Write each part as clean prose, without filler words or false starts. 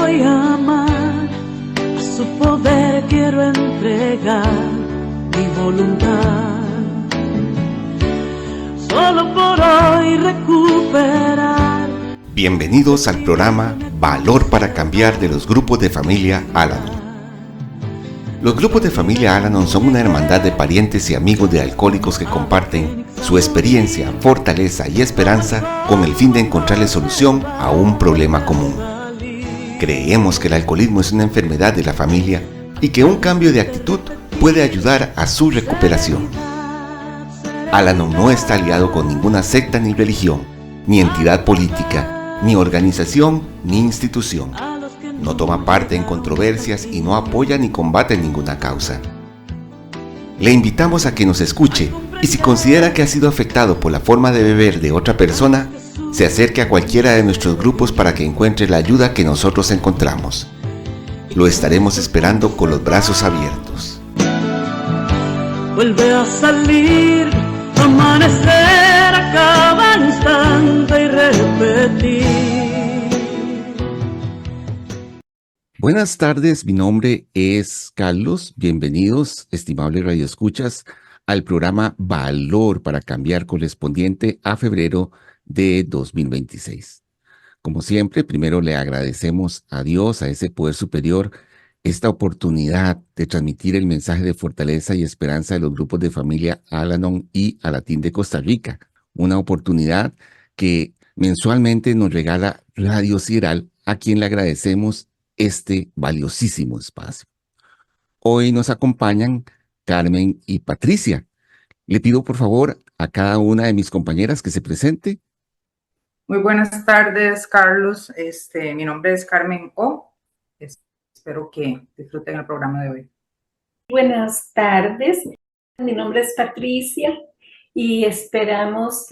voy a amar, a su poder quiero entregar mi voluntad. Solo por hoy recuperar. Bienvenidos al programa Valor para Cambiar de los grupos de familia Al-Anon. Los grupos de familia Al-Anon son una hermandad de parientes y amigos de alcohólicos que comparten su experiencia, fortaleza y esperanza con el fin de encontrarle solución a un problema común. Creemos que el alcoholismo es una enfermedad de la familia y que un cambio de actitud puede ayudar a su recuperación. Al-Anon no está aliado con ninguna secta ni religión, ni entidad política, ni organización, ni institución. No toma parte en controversias y no apoya ni combate ninguna causa. Le invitamos a que nos escuche y si considera que ha sido afectado por la forma de beber de otra persona, se acerque a cualquiera de nuestros grupos para que encuentre la ayuda que nosotros encontramos. Lo estaremos esperando con los brazos abiertos. Vuelve a salir, amanecer a cada instante y repetir. Buenas tardes, mi nombre es Carlos. Bienvenidos, estimables radioescuchas, al programa Valor para Cambiar correspondiente a febrero de 2026. Como siempre, primero le agradecemos a Dios, a ese poder superior, esta oportunidad de transmitir el mensaje de fortaleza y esperanza de los grupos de familia Al-Anon y Alatín de Costa Rica. Una oportunidad que mensualmente nos regala Radio Sideral, a quien le agradecemos este valiosísimo espacio. Hoy nos acompañan Carmen y Patricia. Le pido por favor a cada una de mis compañeras que se presente. Muy buenas tardes, Carlos. Mi nombre es Carmen O. Espero que disfruten el programa de hoy. Buenas tardes, mi nombre es Patricia y esperamos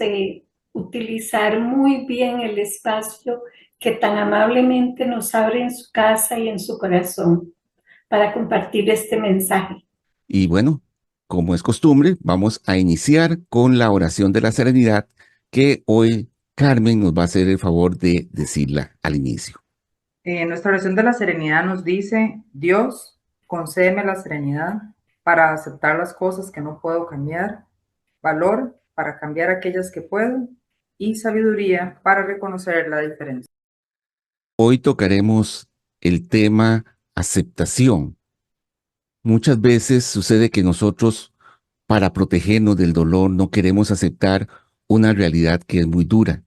utilizar muy bien el espacio que tan amablemente nos abre en su casa y en su corazón para compartir este mensaje. Y bueno, como es costumbre, vamos a iniciar con la oración de la serenidad que hoy Carmen nos va a hacer el favor de decirla al inicio. Nuestra oración de la serenidad nos dice: Dios, concédeme la serenidad para aceptar las cosas que no puedo cambiar, valor para cambiar aquellas que puedo y sabiduría para reconocer la diferencia. Hoy tocaremos el tema aceptación. Muchas veces sucede que nosotros, para protegernos del dolor, no queremos aceptar una realidad que es muy dura.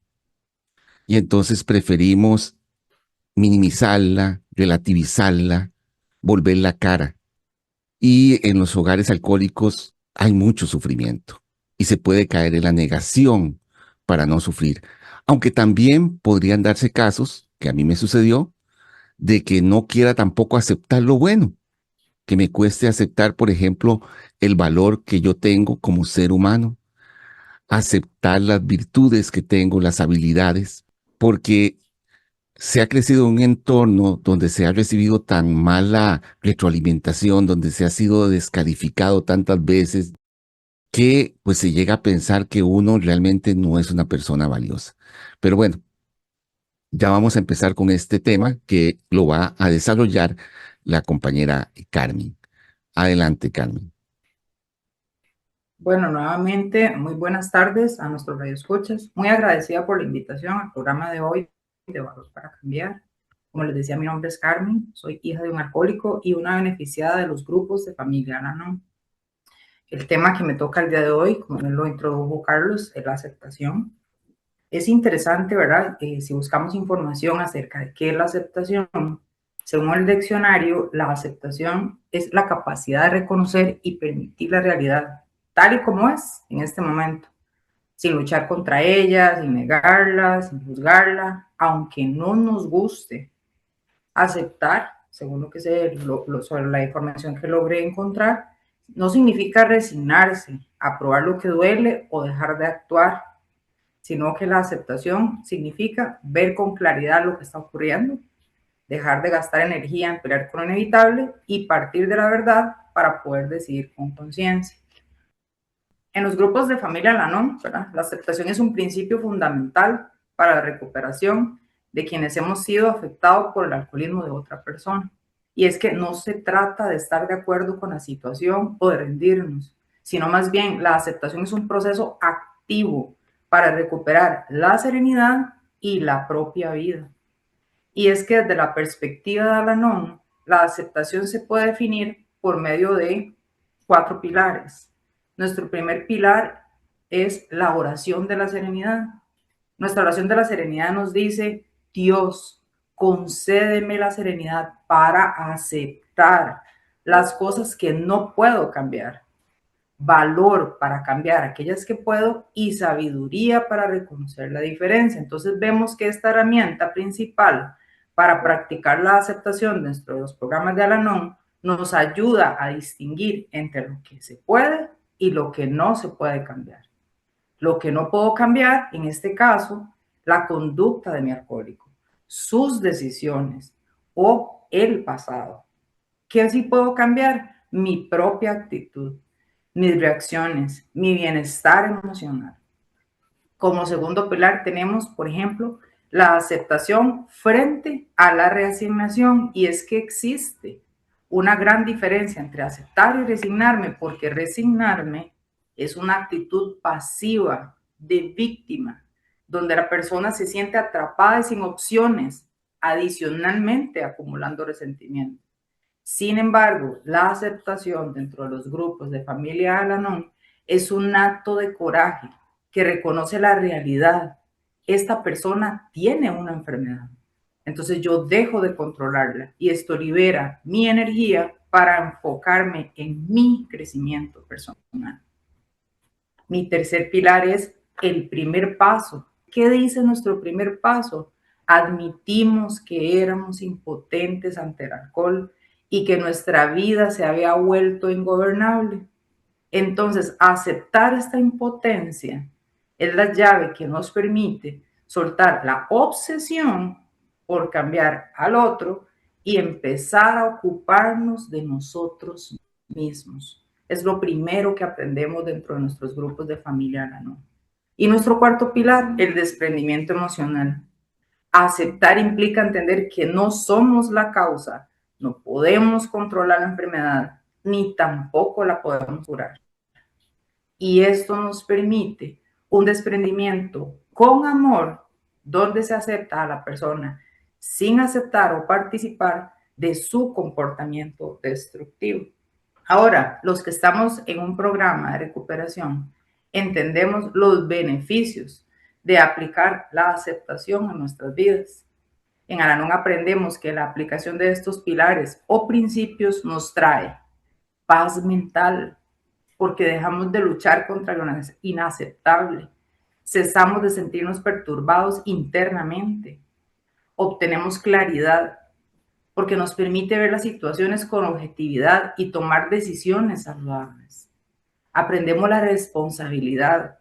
Y entonces preferimos minimizarla, relativizarla, volver la cara. Y en los hogares alcohólicos hay mucho sufrimiento y se puede caer en la negación para no sufrir. Aunque también podrían darse casos, que a mí me sucedió, de que no quiera tampoco aceptar lo bueno, que me cueste aceptar, por ejemplo, el valor que yo tengo como ser humano, aceptar las virtudes que tengo, las habilidades, porque se ha crecido en un entorno donde se ha recibido tan mala retroalimentación, donde se ha sido descalificado tantas veces, que pues se llega a pensar que uno realmente no es una persona valiosa. Pero bueno, ya vamos a empezar con este tema que lo va a desarrollar la compañera Carmen. Adelante, Carmen. Bueno, nuevamente, muy buenas tardes a nuestros radioescuchas. Muy agradecida por la invitación al programa de hoy de Valor para Cambiar. Como les decía, mi nombre es Carmen, soy hija de un alcohólico y una beneficiada de los grupos de familia Al-Anon. El tema que me toca el día de hoy, como bien lo introdujo Carlos, es la aceptación. Es interesante, ¿verdad? Si buscamos información acerca de qué es la aceptación, según el diccionario, la aceptación es la capacidad de reconocer y permitir la realidad tal y como es en este momento, sin luchar contra ella, sin negarla, sin juzgarla, aunque no nos guste. Aceptar, según lo que sobre la información que logré encontrar, no significa resignarse, aprobar lo que duele o dejar de actuar, sino que la aceptación significa ver con claridad lo que está ocurriendo, dejar de gastar energía en pelear con lo inevitable y partir de la verdad para poder decidir con conciencia. En los grupos de familia Al-Anon, ¿verdad?, la aceptación es un principio fundamental para la recuperación de quienes hemos sido afectados por el alcoholismo de otra persona. Y es que no se trata de estar de acuerdo con la situación o de rendirnos, sino más bien la aceptación es un proceso activo para recuperar la serenidad y la propia vida. Y es que desde la perspectiva de Al-Anon, la aceptación se puede definir por medio de 4 pilares. Nuestro primer pilar es la oración de la serenidad. Nuestra oración de la serenidad nos dice: Dios, concédeme la serenidad para aceptar las cosas que no puedo cambiar, valor para cambiar aquellas que puedo y sabiduría para reconocer la diferencia. Entonces vemos que esta herramienta principal para practicar la aceptación dentro de los programas de Al-Anon nos ayuda a distinguir entre lo que se puede y lo que no se puede cambiar. Lo que no puedo cambiar, en este caso, la conducta de mi alcohólico, sus decisiones o el pasado. ¿Qué sí puedo cambiar? Mi propia actitud, mis reacciones, mi bienestar emocional. Como segundo pilar tenemos, por ejemplo, la aceptación frente a la reasignación, y es que existe una gran diferencia entre aceptar y resignarme, porque resignarme es una actitud pasiva de víctima, donde la persona se siente atrapada y sin opciones, adicionalmente acumulando resentimiento. Sin embargo, la aceptación dentro de los grupos de familia Al-Anon es un acto de coraje que reconoce la realidad. Esta persona tiene una enfermedad. Entonces yo dejo de controlarla y esto libera mi energía para enfocarme en mi crecimiento personal. Mi tercer pilar es el primer paso. ¿Qué dice nuestro primer paso? Admitimos que éramos impotentes ante el alcohol y que nuestra vida se había vuelto ingobernable. Entonces, aceptar esta impotencia es la llave que nos permite soltar la obsesión por cambiar al otro y empezar a ocuparnos de nosotros mismos. Es lo primero que aprendemos dentro de nuestros grupos de familia Al-Anon. Y nuestro cuarto pilar, el desprendimiento emocional. Aceptar implica entender que no somos la causa, no podemos controlar la enfermedad, ni tampoco la podemos curar. Y esto nos permite un desprendimiento con amor, donde se acepta a la persona sin aceptar o participar de su comportamiento destructivo. Ahora, los que estamos en un programa de recuperación, entendemos los beneficios de aplicar la aceptación a nuestras vidas. En Al-Anon aprendemos que la aplicación de estos pilares o principios nos trae paz mental, porque dejamos de luchar contra lo inaceptable, cesamos de sentirnos perturbados internamente, obtenemos claridad, porque nos permite ver las situaciones con objetividad y tomar decisiones saludables. Aprendemos la responsabilidad,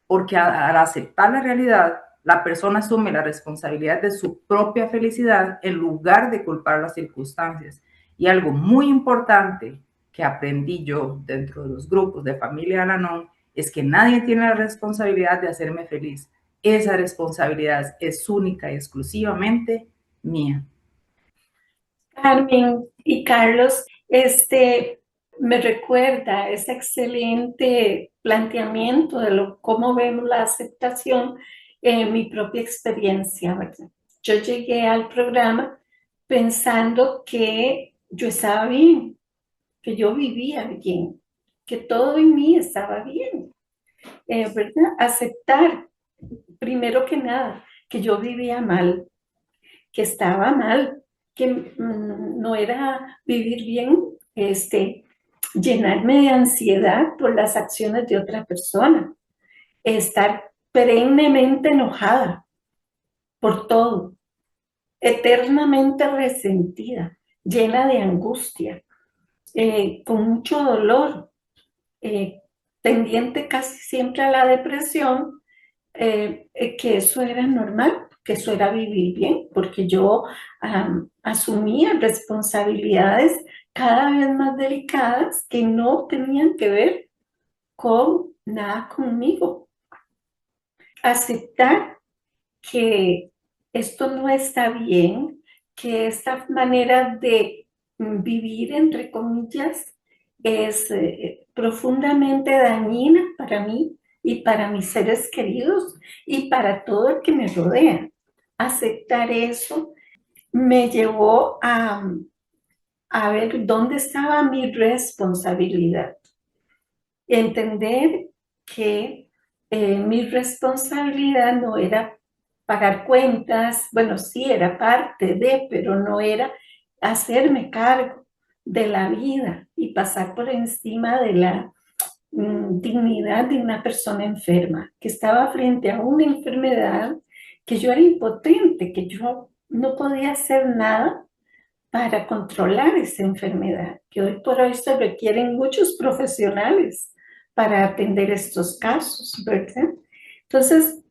porque al aceptar la realidad, la persona asume la responsabilidad de su propia felicidad en lugar de culpar las circunstancias. Y algo muy importante que aprendí yo dentro de los grupos de familia Al-Anon es que nadie tiene la responsabilidad de hacerme feliz. Esa responsabilidad es única y exclusivamente mía. Carmen y Carlos, me recuerda ese excelente planteamiento de cómo vemos la aceptación en mi propia experiencia, ¿verdad? Yo llegué al programa pensando que yo estaba bien, que yo vivía bien, que todo en mí estaba bien, ¿verdad? Aceptar, primero que nada, que yo vivía mal, que estaba mal, que no era vivir bien, llenarme de ansiedad por las acciones de otra persona, estar perennemente enojada por todo, eternamente resentida, llena de angustia, con mucho dolor, tendiente casi siempre a la depresión, que eso era normal, que eso era vivir bien, porque yo asumía responsabilidades cada vez más delicadas que no tenían que ver con nada conmigo. Aceptar que esto no está bien, que esta manera de vivir, entre comillas, es profundamente dañina para mí y para mis seres queridos y para todo el que me rodea. Aceptar eso me llevó a ver dónde estaba mi responsabilidad. Entender que mi responsabilidad no era pagar cuentas, bueno, sí era parte de, pero no era hacerme cargo de la vida y pasar por encima de la dignidad de una persona enferma, que estaba frente a una enfermedad que yo era impotente, que yo no podía hacer nada para controlar esa enfermedad, que hoy por hoy se requieren muchos profesionales para atender estos casos, ¿verdad? Entonces,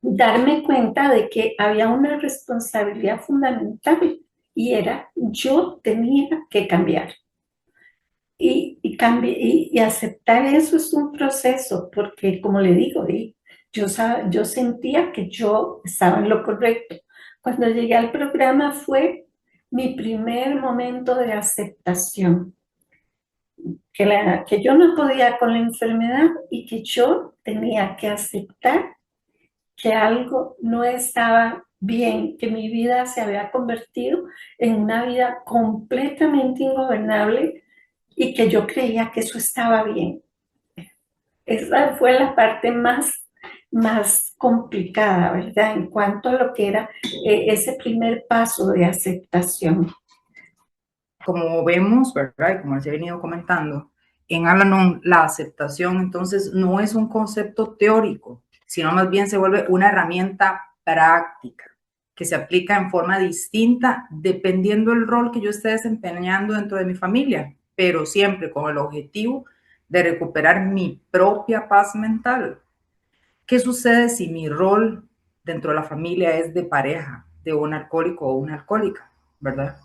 darme cuenta de que había una responsabilidad fundamental y era yo tenía que cambiar. Y aceptar eso es un proceso, porque como le digo, yo sentía que yo estaba en lo correcto. Cuando llegué al programa fue mi primer momento de aceptación, que yo no podía con la enfermedad y que yo tenía que aceptar que algo no estaba bien, que mi vida se había convertido en una vida completamente ingobernable y que yo creía que eso estaba bien. Esa fue la parte más complicada, ¿verdad? En cuanto a lo que era ese primer paso de aceptación. Como vemos, ¿verdad? Y como les he venido comentando, en Al-Anon la aceptación entonces no es un concepto teórico, sino más bien se vuelve una herramienta práctica que se aplica en forma distinta dependiendo del rol que yo esté desempeñando dentro de mi familia, pero siempre con el objetivo de recuperar mi propia paz mental. ¿Qué sucede si mi rol dentro de la familia es de pareja de un alcohólico o una alcohólica, ¿verdad?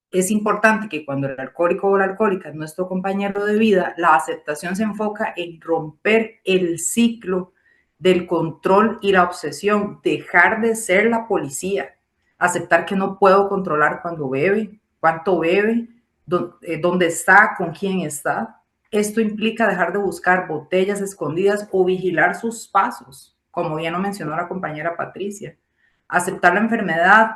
Es importante que cuando el alcohólico o la alcohólica es nuestro compañero de vida, la aceptación se enfoca en romper el ciclo del control y la obsesión, dejar de ser la policía, aceptar que no puedo controlar cuando bebe, cuánto bebe, dónde está, con quién está. Esto implica dejar de buscar botellas escondidas o vigilar sus pasos, como bien lo mencionó la compañera Patricia. Aceptar la enfermedad,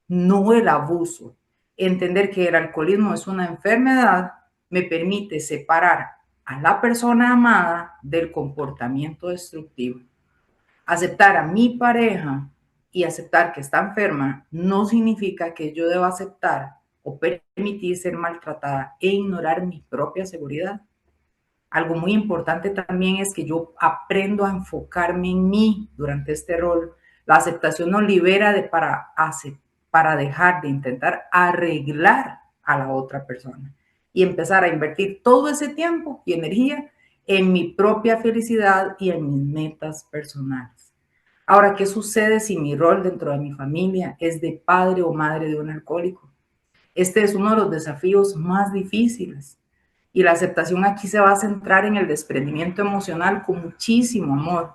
no el abuso. Entender que el alcoholismo es una enfermedad me permite separar a la persona amada del comportamiento destructivo. Aceptar a mi pareja y aceptar que está enferma no significa que yo deba aceptar o permitir ser maltratada e ignorar mi propia seguridad. Algo muy importante también es que yo aprendo a enfocarme en mí durante este rol. La aceptación nos libera para dejar de intentar arreglar a la otra persona y empezar a invertir todo ese tiempo y energía en mi propia felicidad y en mis metas personales. Ahora, ¿qué sucede si mi rol dentro de mi familia es de padre o madre de un alcohólico? Este es uno de los desafíos más difíciles. Y la aceptación aquí se va a centrar en el desprendimiento emocional con muchísimo amor.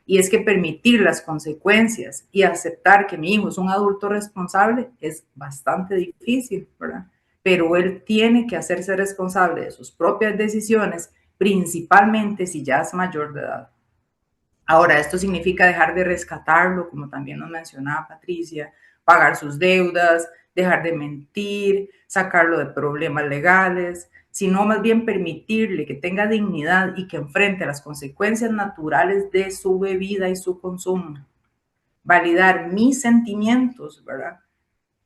Y es que permitir las consecuencias y aceptar que mi hijo es un adulto responsable es bastante difícil, ¿verdad? Pero él tiene que hacerse responsable de sus propias decisiones, principalmente si ya es mayor de edad. Ahora, esto significa dejar de rescatarlo, como también nos mencionaba Patricia, pagar sus deudas, dejar de mentir, sacarlo de problemas legales, sino más bien permitirle que tenga dignidad y que enfrente las consecuencias naturales de su bebida y su consumo. Validar mis sentimientos, ¿verdad?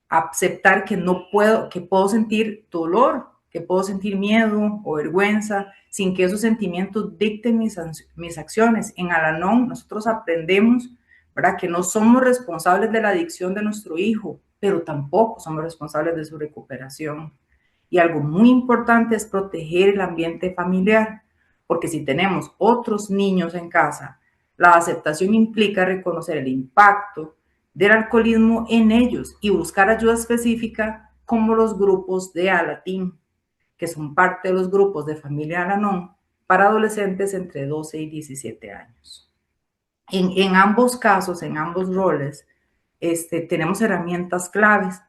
Aceptar que no puedo, que puedo sentir dolor, que puedo sentir miedo o vergüenza, sin que esos sentimientos dicten mis acciones. En Al-Anon nosotros aprendemos, ¿verdad?, que no somos responsables de la adicción de nuestro hijo, pero tampoco somos responsables de su recuperación. Y algo muy importante es proteger el ambiente familiar, porque si tenemos otros niños en casa, la aceptación implica reconocer el impacto del alcoholismo en ellos y buscar ayuda específica como los grupos de Alatín, que son parte de los grupos de familia Al-Anon para adolescentes entre 12 y 17 años. En ambos casos, en ambos roles, tenemos herramientas claves.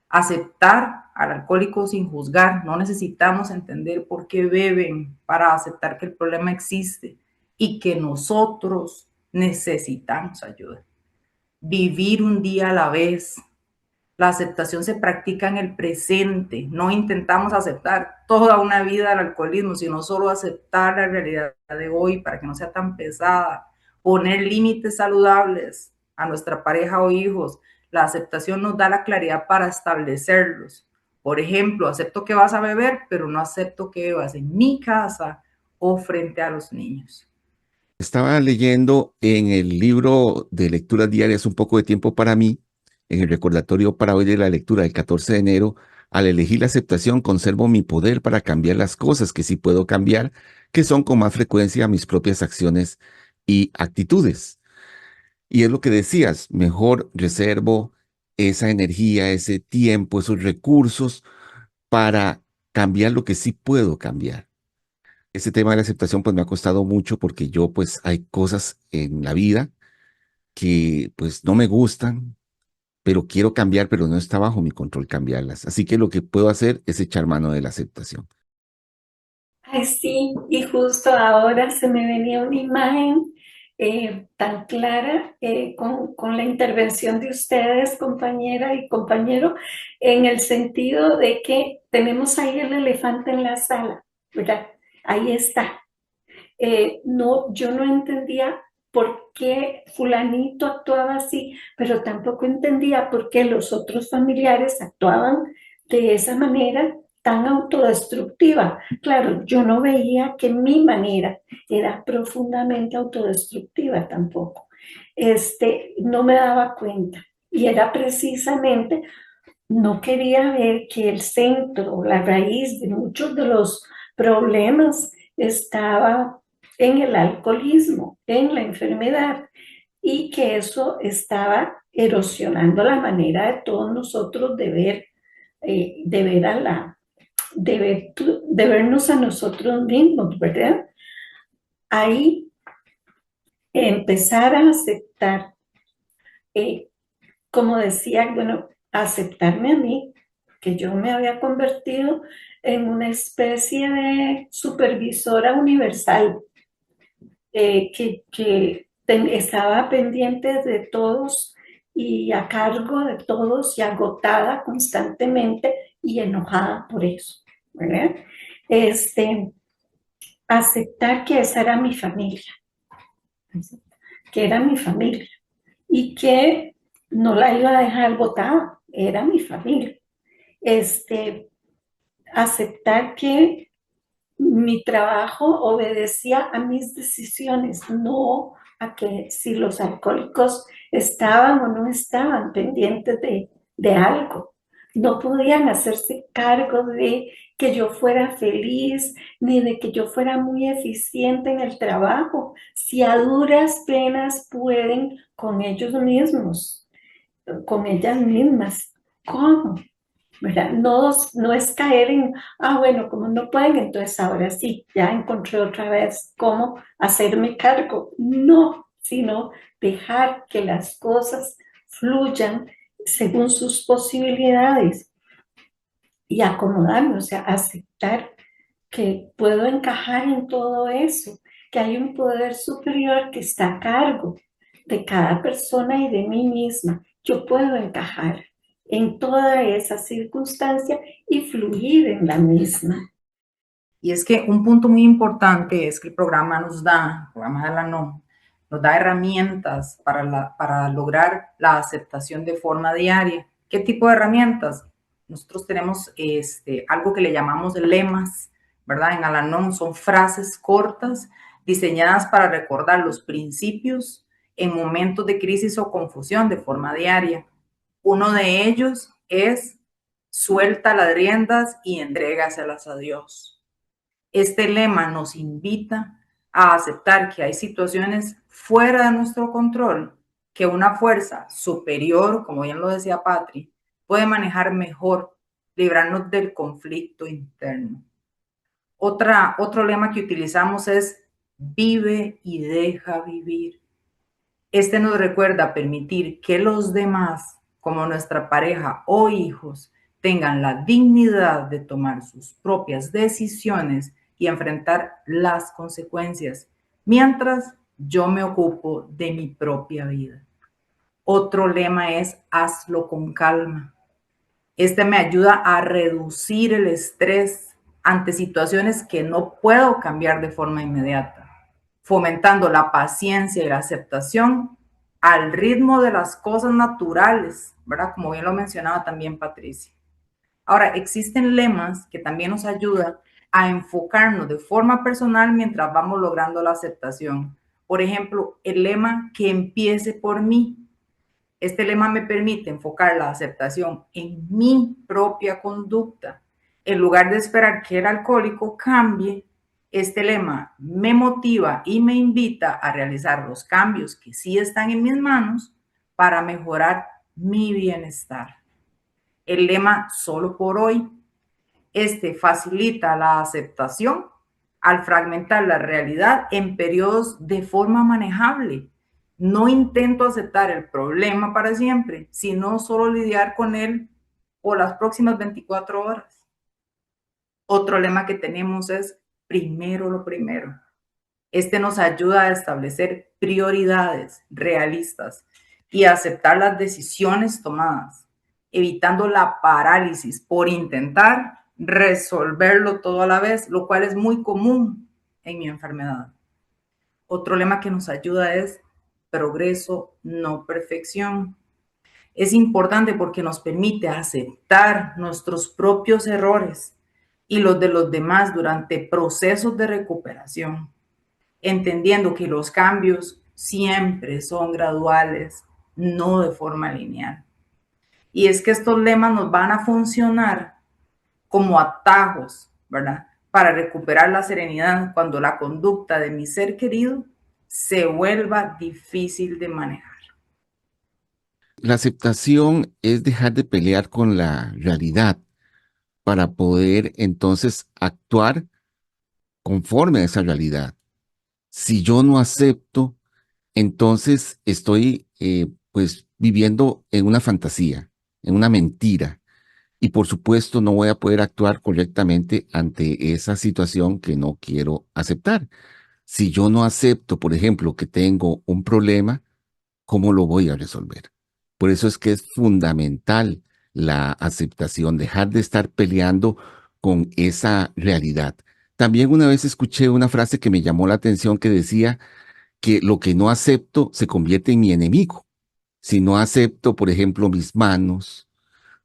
Aceptar al alcohólico sin juzgar. No necesitamos entender por qué beben para aceptar que el problema existe y que nosotros necesitamos ayuda. Vivir un día a la vez. La aceptación se practica en el presente. No intentamos aceptar toda una vida del alcoholismo, sino solo aceptar la realidad de hoy para que no sea tan pesada. Poner límites saludables a nuestra pareja o hijos. La aceptación nos da la claridad para establecerlos. Por ejemplo, acepto que vas a beber, pero no acepto que bebas en mi casa o frente a los niños. Estaba leyendo en el libro de lecturas diarias Un poco de tiempo para mí, en el recordatorio para hoy de la lectura del 14 de enero, al elegir la aceptación conservo mi poder para cambiar las cosas que sí puedo cambiar, que son con más frecuencia mis propias acciones y actitudes. Y es lo que decías, mejor reservo esa energía, ese tiempo, esos recursos para cambiar lo que sí puedo cambiar. Ese tema de la aceptación pues me ha costado mucho porque yo pues hay cosas en la vida que pues no me gustan, pero quiero cambiar, pero no está bajo mi control cambiarlas. Así que lo que puedo hacer es echar mano de la aceptación. Ay, sí, y justo ahora se me venía una imagen tan clara con la intervención de ustedes, compañera y compañero, en el sentido de que tenemos ahí el elefante en la sala, ¿verdad? Ahí está. No, yo no entendía por qué fulanito actuaba así, pero tampoco entendía por qué los otros familiares actuaban de esa manera tan autodestructiva. Claro, yo no veía que mi manera era profundamente autodestructiva tampoco. No me daba cuenta. Y era precisamente, no quería ver que el centro, la raíz de muchos de los problemas estaba en el alcoholismo, en la enfermedad, y que eso estaba erosionando la manera de todos nosotros de vernos a nosotros mismos, ¿verdad? Ahí empezar a aceptar, como decía, bueno, aceptarme a mí, que yo me había convertido en una especie de supervisora universal, que estaba pendiente de todos y a cargo de todos y agotada constantemente y enojada por eso, ¿verdad? Aceptar que esa era mi familia, que era mi familia y que no la iba a dejar botada, era mi familia. Aceptar que mi trabajo obedecía a mis decisiones, no a que si los alcohólicos estaban o no estaban pendientes de algo. No podían hacerse cargo de que yo fuera feliz, ni de que yo fuera muy eficiente en el trabajo, si a duras penas pueden con ellos mismos, con ellas mismas. ¿Cómo? ¿Verdad? No, no es caer en, bueno, como no pueden, entonces ahora sí, ya encontré otra vez cómo hacerme cargo. No, sino dejar que las cosas fluyan según sus posibilidades y acomodarme, o sea, aceptar que puedo encajar en todo eso, que hay un poder superior que está a cargo de cada persona y de mí misma. Yo puedo encajar en toda esa circunstancia y fluir en la misma. Y es que un punto muy importante es que el programa el programa de Al-Anon, nos da herramientas para lograr la aceptación de forma diaria. ¿Qué tipo de herramientas? Nosotros tenemos algo que le llamamos lemas, ¿verdad? En Al-Anon son frases cortas diseñadas para recordar los principios en momentos de crisis o confusión de forma diaria. Uno de ellos es: suelta las riendas y entrégaselas a Dios. Este lema nos invita a aceptar que hay situaciones fuera de nuestro control, que una fuerza superior, como bien lo decía Patri, puede manejar mejor, librarnos del conflicto interno. Otro lema que utilizamos es: vive y deja vivir. Este nos recuerda permitir que los demás, como nuestra pareja o hijos, tengan la dignidad de tomar sus propias decisiones y enfrentar las consecuencias, mientras yo me ocupo de mi propia vida. Otro lema es hazlo con calma. Este me ayuda a reducir el estrés ante situaciones que no puedo cambiar de forma inmediata, fomentando la paciencia y la aceptación al ritmo de las cosas naturales, ¿verdad? Como bien lo mencionaba también Patricia. Ahora, existen lemas que también nos ayudan a enfocarnos de forma personal mientras vamos logrando la aceptación. Por ejemplo, el lema que empiece por mí. Este lema me permite enfocar la aceptación en mi propia conducta. En lugar de esperar que el alcohólico cambie, este lema me motiva y me invita a realizar los cambios que sí están en mis manos para mejorar mi bienestar. El lema solo por hoy, este facilita la aceptación al fragmentar la realidad en periodos de forma manejable. No intento aceptar el problema para siempre, sino solo lidiar con él por las próximas 24 horas. Otro lema que tenemos es primero lo primero. Este nos ayuda a establecer prioridades realistas y a aceptar las decisiones tomadas, evitando la parálisis por intentar resolverlo todo a la vez, lo cual es muy común en mi enfermedad. Otro lema que nos ayuda es progreso, no perfección. Es importante porque nos permite aceptar nuestros propios errores y los de los demás durante procesos de recuperación, entendiendo que los cambios siempre son graduales, no de forma lineal. Y es que estos lemas nos van a funcionar como atajos, ¿verdad? Para recuperar la serenidad cuando la conducta de mi ser querido se vuelva difícil de manejar. La aceptación es dejar de pelear con la realidad para poder entonces actuar conforme a esa realidad. Si yo no acepto, entonces estoy pues viviendo en una fantasía, en una mentira. Y por supuesto no voy a poder actuar correctamente ante esa situación que no quiero aceptar. Si yo no acepto, por ejemplo, que tengo un problema, ¿cómo lo voy a resolver? Por eso es que es fundamental la aceptación, dejar de estar peleando con esa realidad. También una vez escuché una frase que me llamó la atención que decía que lo que no acepto se convierte en mi enemigo. Si no acepto, por ejemplo, mis manos,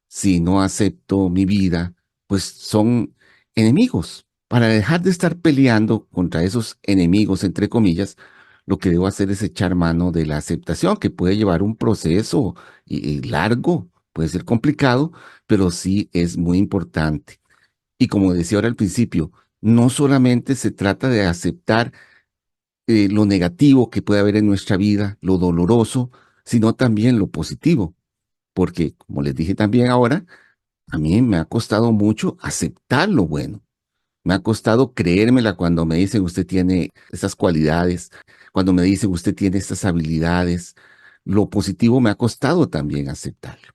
si no acepto mi vida, pues son enemigos. Para dejar de estar peleando contra esos enemigos, entre comillas, lo que debo hacer es echar mano de la aceptación, que puede llevar un proceso y largo, puede ser complicado, pero sí es muy importante. Y como decía ahora al principio, no solamente se trata de aceptar lo negativo que puede haber en nuestra vida, lo doloroso, sino también lo positivo. Porque, como les dije también ahora, a mí me ha costado mucho aceptar lo bueno. Me ha costado creérmela cuando me dicen usted tiene esas cualidades, cuando me dicen usted tiene estas habilidades. Lo positivo me ha costado también aceptarlo.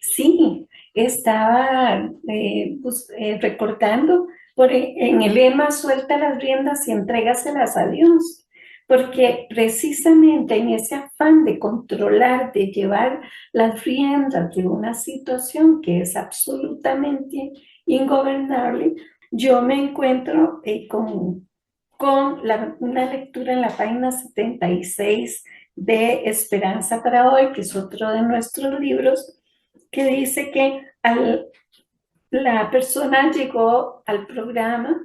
Sí, estaba recordando en el lema suelta las riendas y entrégaselas a Dios, porque precisamente en ese afán de controlar, de llevar las riendas de una situación que es absolutamente ingobernable, yo me encuentro con una lectura en la página 76 de Esperanza para Hoy, que es otro de nuestros libros, que dice que la persona llegó al programa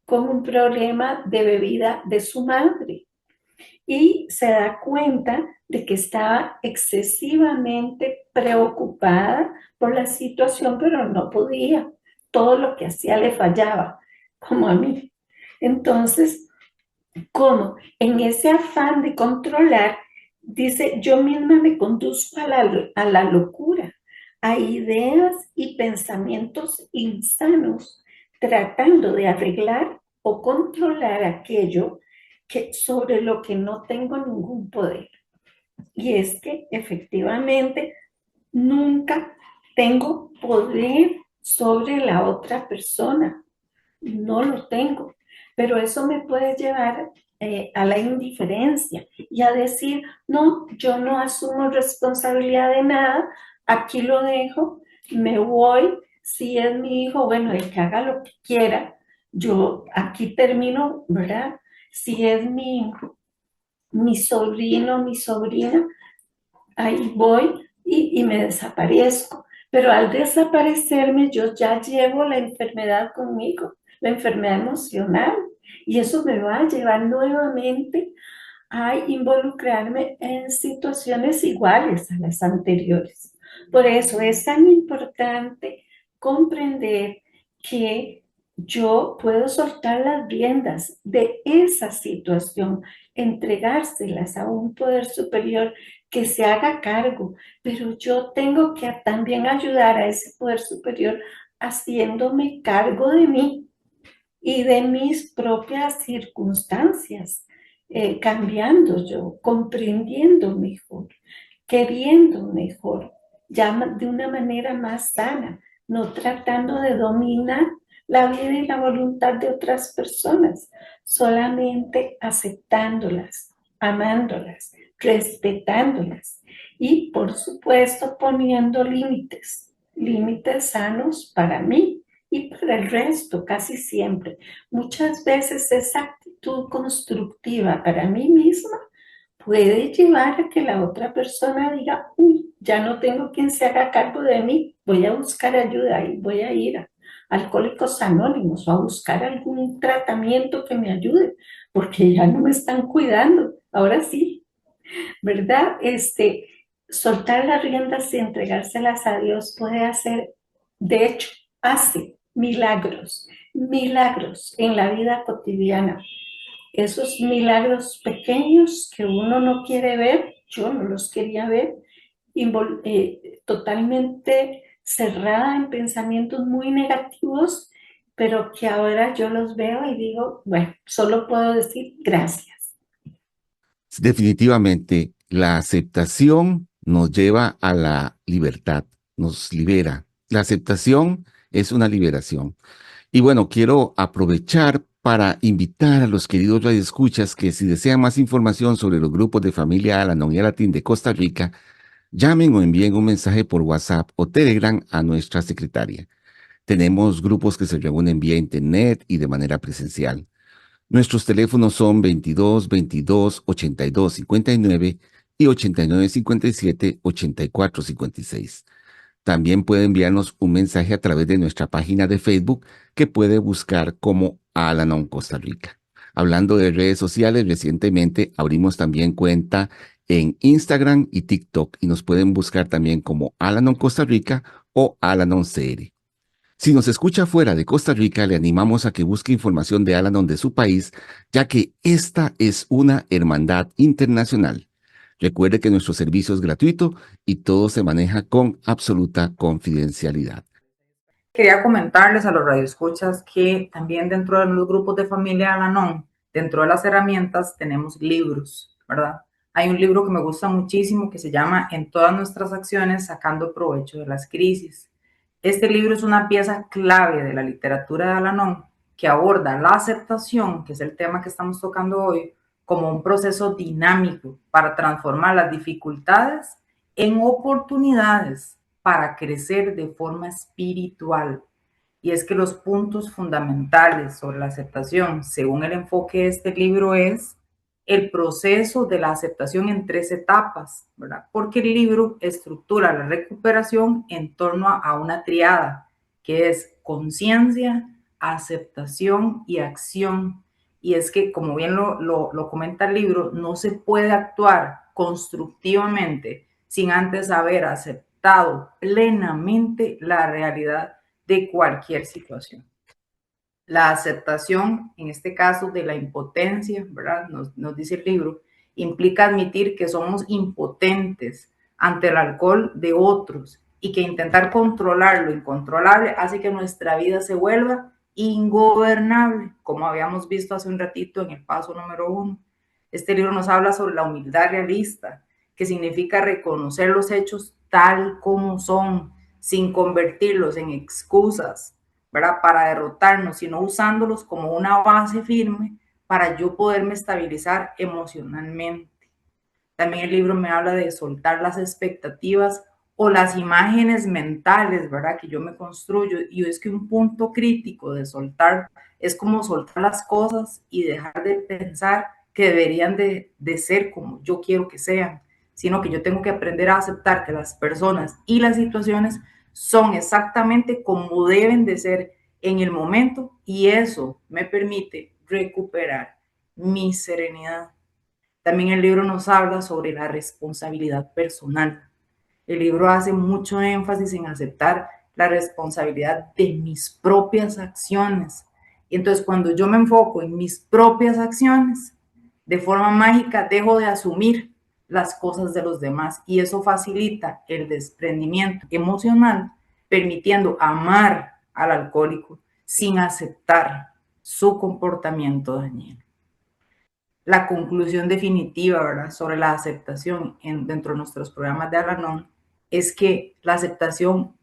con un problema de bebida de su madre y se da cuenta de que estaba excesivamente preocupada por la situación, pero no podía. Todo lo que hacía le fallaba, como a mí. Entonces, como en ese afán de controlar, dice, yo misma me conduzco a la locura, a ideas y pensamientos insanos, tratando de arreglar o controlar aquello sobre lo que no tengo ningún poder. y es que efectivamente nunca tengo poder sobre la otra persona, no lo tengo, pero eso me puede llevar a la indiferencia y a decir, no, yo no asumo responsabilidad de nada, aquí lo dejo, me voy, si es mi hijo, bueno, el que haga lo que quiera, yo aquí termino, ¿verdad? Si es mi sobrino, mi sobrina, ahí voy y me desaparezco. Pero al desaparecerme, yo ya llevo la enfermedad conmigo, la enfermedad emocional, y eso me va a llevar nuevamente a involucrarme en situaciones iguales a las anteriores. Por eso es tan importante comprender que yo puedo soltar las riendas de esa situación, entregárselas a un poder superior que se haga cargo, pero yo tengo que también ayudar a ese poder superior haciéndome cargo de mí y de mis propias circunstancias, cambiando yo, comprendiendo mejor, queriendo mejor, ya de una manera más sana, no tratando de dominar la vida y la voluntad de otras personas, solamente aceptándolas, amándolas, respetándolas y, por supuesto, poniendo límites, límites sanos para mí y para el resto, casi siempre. Muchas veces esa actitud constructiva para mí misma puede llevar a que la otra persona diga, uy, ya no tengo quien se haga cargo de mí, voy a buscar ayuda y voy a ir a Alcohólicos Anónimos o a buscar algún tratamiento que me ayude, porque ya no me están cuidando. Ahora sí, ¿verdad? Soltar las riendas y entregárselas a Dios puede hacer, de hecho, hace milagros, milagros en la vida cotidiana. Esos milagros pequeños que uno no quiere ver, yo no los quería ver, totalmente cerrada en pensamientos muy negativos, pero que ahora yo los veo y digo, bueno, solo puedo decir gracias. Definitivamente, la aceptación nos lleva a la libertad, nos libera. La aceptación es una liberación. Y bueno, quiero aprovechar para invitar a los queridos radioescuchas que si desean más información sobre los grupos de familia Al-Anon y Alatín de Costa Rica, llamen o envíen un mensaje por WhatsApp o Telegram a nuestra secretaria. Tenemos grupos que se reúnen vía internet y de manera presencial. Nuestros teléfonos son 22 22 82 59 y 89 57 84 56. También puede enviarnos un mensaje a través de nuestra página de Facebook que puede buscar como Al-Anon Costa Rica. Hablando de redes sociales, recientemente abrimos también cuenta en Instagram y TikTok y nos pueden buscar también como Al-Anon Costa Rica o Al-Anon CR. Si nos escucha fuera de Costa Rica, le animamos a que busque información de Al-Anon de su país, ya que esta es una hermandad internacional. Recuerde que nuestro servicio es gratuito y todo se maneja con absoluta confidencialidad. Quería comentarles a los radioescuchas que también dentro de los grupos de familia Al-Anon, dentro de las herramientas tenemos libros, ¿verdad? Hay un libro que me gusta muchísimo que se llama En todas nuestras acciones, sacando provecho de las crisis. Este libro es una pieza clave de la literatura de Al-Anon que aborda la aceptación, que es el tema que estamos tocando hoy, como un proceso dinámico para transformar las dificultades en oportunidades para crecer de forma espiritual. Y es que los puntos fundamentales sobre la aceptación, según el enfoque de este libro, es el proceso de la aceptación en 3 etapas, ¿verdad? Porque el libro estructura la recuperación en torno a una triada, que es conciencia, aceptación y acción. Y es que, como bien lo comenta el libro, no se puede actuar constructivamente sin antes haber aceptado plenamente la realidad de cualquier situación. La aceptación, en este caso de la impotencia, ¿verdad? Nos dice el libro, implica admitir que somos impotentes ante el alcohol de otros y que intentar controlar lo incontrolable hace que nuestra vida se vuelva ingobernable, como habíamos visto hace un ratito en el paso número 1. Este libro nos habla sobre la humildad realista, que significa reconocer los hechos tal como son, sin convertirlos en excusas, ¿verdad?, para derrotarnos, sino usándolos como una base firme para yo poderme estabilizar emocionalmente. También el libro me habla de soltar las expectativas o las imágenes mentales, ¿verdad?, que yo me construyo. Y es que un punto crítico de soltar es como soltar las cosas y dejar de pensar que deberían de ser como yo quiero que sean, sino que yo tengo que aprender a aceptar que las personas y las situaciones son exactamente como deben de ser en el momento, y eso me permite recuperar mi serenidad. También el libro nos habla sobre la responsabilidad personal. El libro hace mucho énfasis en aceptar la responsabilidad de mis propias acciones. Y entonces, cuando yo me enfoco en mis propias acciones, de forma mágica dejo de asumir las cosas de los demás, y eso facilita el desprendimiento emocional, permitiendo amar al alcohólico sin aceptar su comportamiento dañino. La conclusión definitiva, ¿verdad?, sobre la aceptación dentro de nuestros programas de Al-Anon es que la aceptación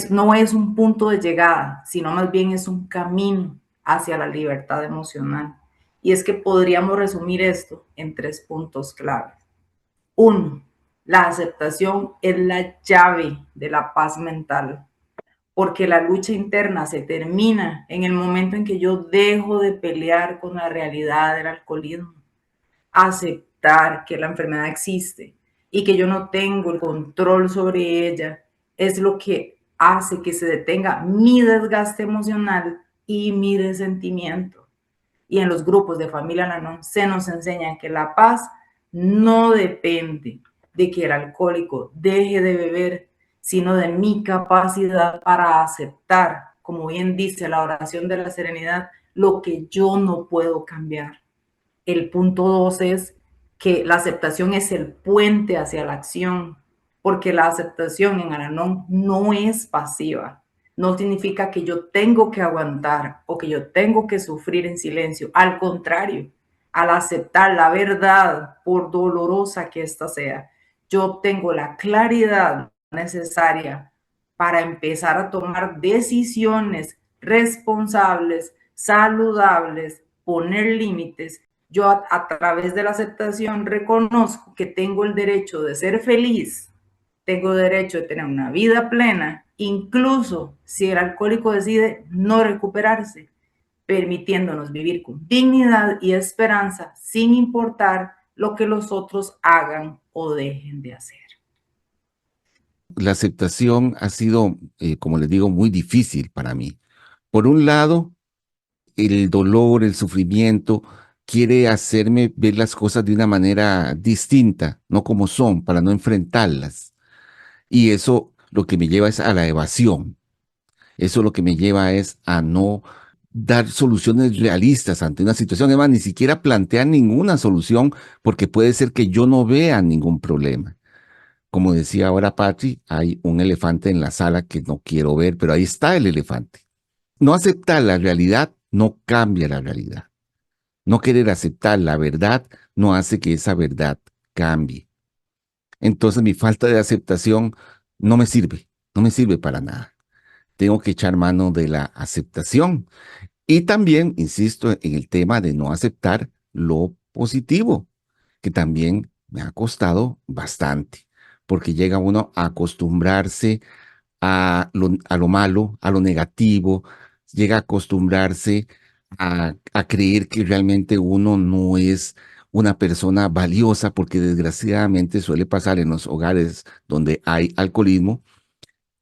no es un punto de llegada, sino más bien es un camino hacia la libertad emocional. Y es que podríamos resumir esto en 3 puntos claves. 1. La aceptación es la llave de la paz mental, porque la lucha interna se termina en el momento en que yo dejo de pelear con la realidad del alcoholismo. Aceptar que la enfermedad existe y que yo no tengo el control sobre ella es lo que hace que se detenga mi desgaste emocional y mi resentimiento. Y en los grupos de Familia Al-Anon se nos enseña que la paz no depende de que el alcohólico deje de beber, sino de mi capacidad para aceptar, como bien dice la oración de la serenidad, lo que yo no puedo cambiar. El punto 2 es que la aceptación es el puente hacia la acción, porque la aceptación en Al-Anon no es pasiva. No significa que yo tengo que aguantar o que yo tengo que sufrir en silencio. Al contrario, al aceptar la verdad, por dolorosa que ésta sea, yo obtengo la claridad necesaria para empezar a tomar decisiones responsables, saludables, poner límites. Yo a través de la aceptación reconozco que tengo el derecho de ser feliz, tengo derecho de tener una vida plena, incluso si el alcohólico decide no recuperarse, permitiéndonos vivir con dignidad y esperanza sin importar lo que los otros hagan o dejen de hacer. La aceptación ha sido, como les digo, muy difícil para mí. Por un lado, el dolor, el sufrimiento, quiere hacerme ver las cosas de una manera distinta, no como son, para no enfrentarlas. Y eso lo que me lleva es a la evasión. Eso lo que me lleva es a no dar soluciones realistas ante una situación. Además, ni siquiera plantear ninguna solución, porque puede ser que yo no vea ningún problema. Como decía ahora Patri, hay un elefante en la sala que no quiero ver, pero ahí está el elefante. No aceptar la realidad no cambia la realidad. No querer aceptar la verdad no hace que esa verdad cambie. Entonces mi falta de aceptación no me sirve para nada. Tengo que echar mano de la aceptación. Y también, insisto, en el tema de no aceptar lo positivo, que también me ha costado bastante, porque llega uno a acostumbrarse a lo malo, a lo negativo, llega a acostumbrarse a creer que realmente uno no es una persona valiosa, porque desgraciadamente suele pasar en los hogares donde hay alcoholismo,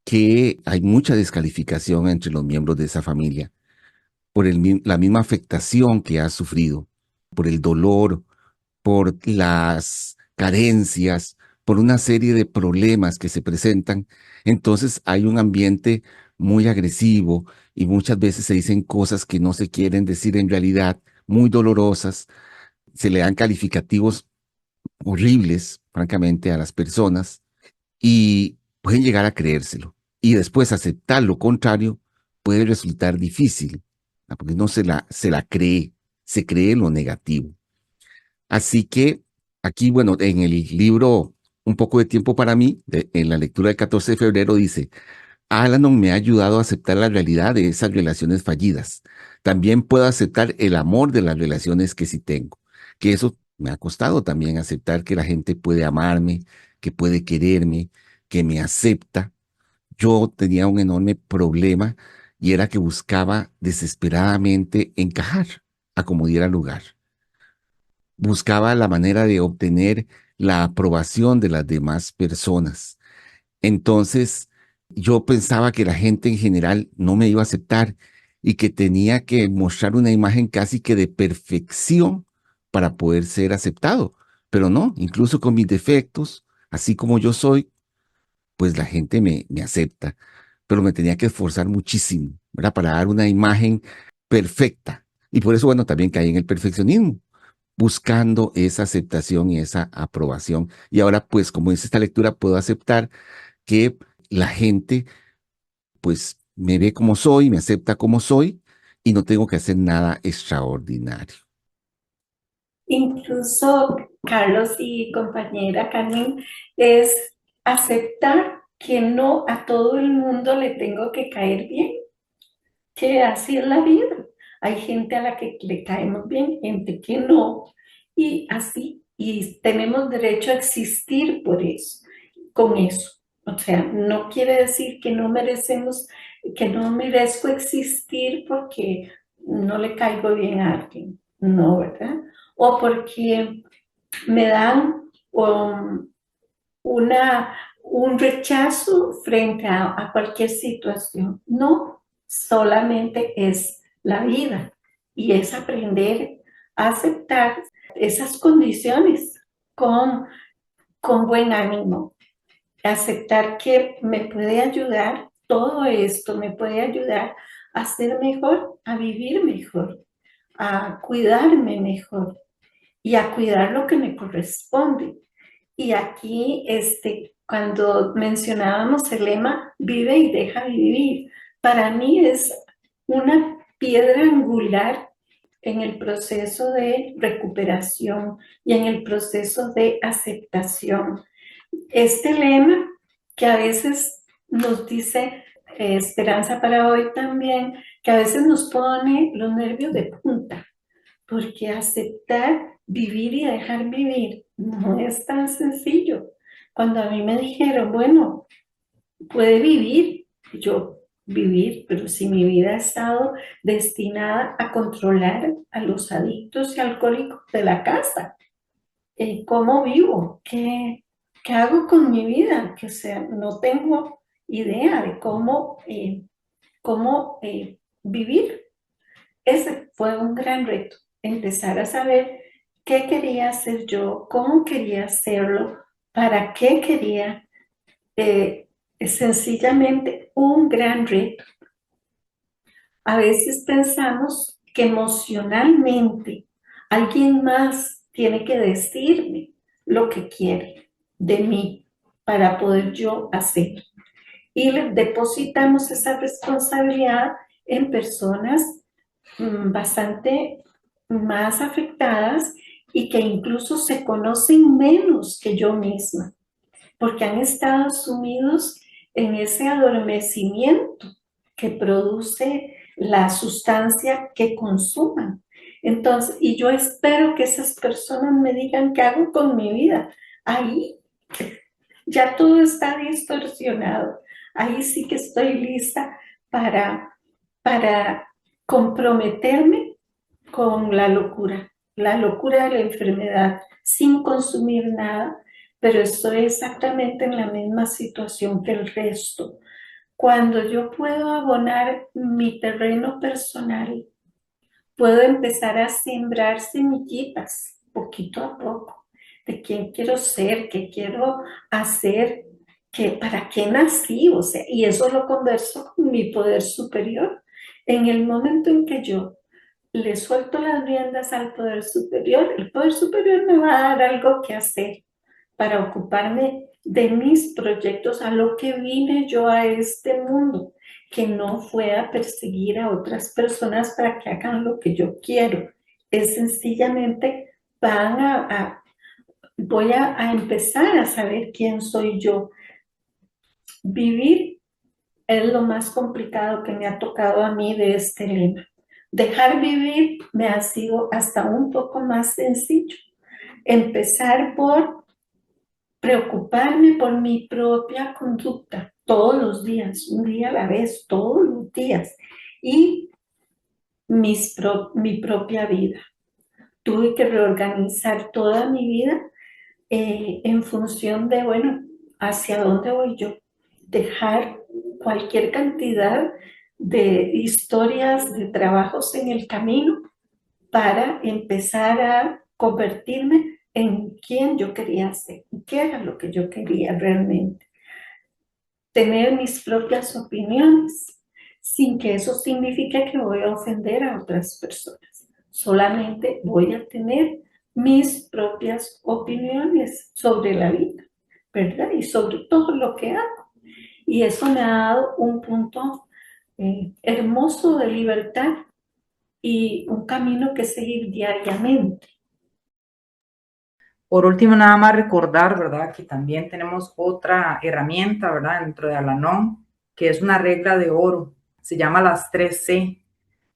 que hay mucha descalificación entre los miembros de esa familia por la misma afectación que ha sufrido, por el dolor, por las carencias, por una serie de problemas que se presentan. Entonces hay un ambiente muy agresivo y muchas veces se dicen cosas que no se quieren decir en realidad, muy dolorosas. Se le dan calificativos horribles, francamente, a las personas, y pueden llegar a creérselo. Y después aceptar lo contrario puede resultar difícil, ¿no? Porque no se la cree, se cree lo negativo. Así que Aquí, bueno, en el libro Un poco de tiempo para mí, en la lectura del 14 de febrero, dice, Al-Anon me ha ayudado a aceptar la realidad de esas relaciones fallidas. También puedo aceptar el amor de las relaciones que sí tengo, que eso me ha costado también aceptar que la gente puede amarme, que puede quererme, que me acepta. Yo tenía un enorme problema y era que buscaba desesperadamente encajar a como diera lugar. Buscaba la manera de obtener la aprobación de las demás personas. Entonces, yo pensaba que la gente en general no me iba a aceptar y que tenía que mostrar una imagen casi que de perfección para poder ser aceptado. Pero no, incluso con mis defectos, así como yo soy, pues la gente me acepta. Pero me tenía que esforzar muchísimo, ¿verdad? Para dar una imagen perfecta. Y por eso, bueno, también caí en el perfeccionismo, buscando esa aceptación y esa aprobación. Y ahora, pues, como dice esta lectura, puedo aceptar que la gente pues me ve como soy, me acepta como soy y no tengo que hacer nada extraordinario. Incluso, Carlos y compañera Carmen, es aceptar que no a todo el mundo le tengo que caer bien, que así es la vida. Hay gente a la que le caemos bien, gente que no, y así, y tenemos derecho a existir por eso, con eso. O sea, no quiere decir que no merecemos, que no merezco existir porque no le caigo bien a alguien, no, ¿verdad? O porque me dan una, un rechazo frente a cualquier situación. No, solamente es la vida y es aprender a aceptar esas condiciones con buen ánimo, aceptar que me puede ayudar, todo esto me puede ayudar a ser mejor, a vivir mejor, a cuidarme mejor y a cuidar lo que me corresponde. Y aquí, cuando mencionábamos el lema, vive y deja vivir, para mí es una piedra angular en el proceso de recuperación y en el proceso de aceptación. Este lema que a veces nos dice Esperanza para hoy también, que a veces nos pone los nervios de punta, porque aceptar, vivir y dejar vivir no es tan sencillo. Cuando a mí me dijeron, bueno, puede vivir, yo vivir, pero si mi vida ha estado destinada a controlar a los adictos y alcohólicos de la casa, ¿cómo vivo? ¿Qué hago con mi vida? Que sea, no tengo idea de cómo vivir. Ese fue un gran reto, empezar a saber qué quería hacer yo, cómo quería hacerlo, para qué quería. Es sencillamente un gran reto. A veces pensamos que emocionalmente alguien más tiene que decirme lo que quiere de mí para poder yo hacer. Y le depositamos esa responsabilidad en personas bastante más afectadas y que incluso se conocen menos que yo misma, porque han estado sumidos en ese adormecimiento que produce la sustancia que consuman. Entonces, y yo espero que esas personas me digan qué hago con mi vida. Ahí ya todo está distorsionado. Ahí sí que estoy lista para comprometerme con la locura de la enfermedad, sin consumir nada, pero estoy exactamente en la misma situación que el resto. Cuando yo puedo abonar mi terreno personal, puedo empezar a sembrar semillitas, poquito a poco, de quién quiero ser, qué quiero hacer, para qué nací, o sea, y eso lo converso con mi poder superior. En el momento en que yo le suelto las riendas al poder superior, el poder superior me va a dar algo que hacer para ocuparme de mis proyectos, a lo que vine yo a este mundo, que no fue a perseguir a otras personas para que hagan lo que yo quiero. Es sencillamente van voy a empezar a saber quién soy yo. Vivir es lo más complicado que me ha tocado a mí de este lema. Dejar vivir me ha sido hasta un poco más sencillo. Empezar por preocuparme por mi propia conducta todos los días, un día a la vez, todos los días, y mi propia vida. Tuve que reorganizar toda mi vida en función de, bueno, ¿hacia dónde voy yo? Dejar cualquier cantidad de historias, de trabajos en el camino para empezar a convertirme en quien yo quería ser, qué era lo que yo quería realmente. Tener mis propias opiniones, sin que eso signifique que voy a ofender a otras personas. Solamente voy a tener mis propias opiniones sobre la vida, ¿verdad? Y sobre todo lo que hago. Y eso me ha dado un punto hermoso de libertad y un camino que seguir diariamente. Por último, nada más recordar, ¿verdad? Que también tenemos otra herramienta, ¿verdad? Dentro de Al-Anon, que es una regla de oro. Se llama las 3C.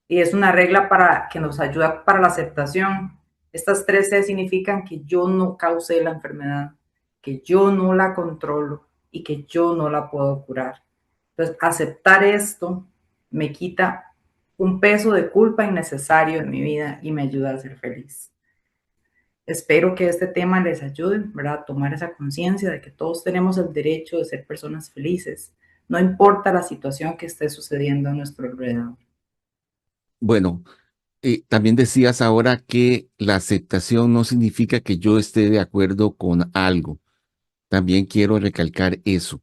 Y es una regla que nos ayuda para la aceptación. Estas 3C significan que yo no causé la enfermedad, que yo no la controlo y que yo no la puedo curar. Entonces, aceptar esto me quita un peso de culpa innecesario en mi vida y me ayuda a ser feliz. Espero que este tema les ayude, ¿verdad?, a tomar esa conciencia de que todos tenemos el derecho de ser personas felices, no importa la situación que esté sucediendo a nuestro alrededor. Bueno, también decías ahora que la aceptación no significa que yo esté de acuerdo con algo. También quiero recalcar eso,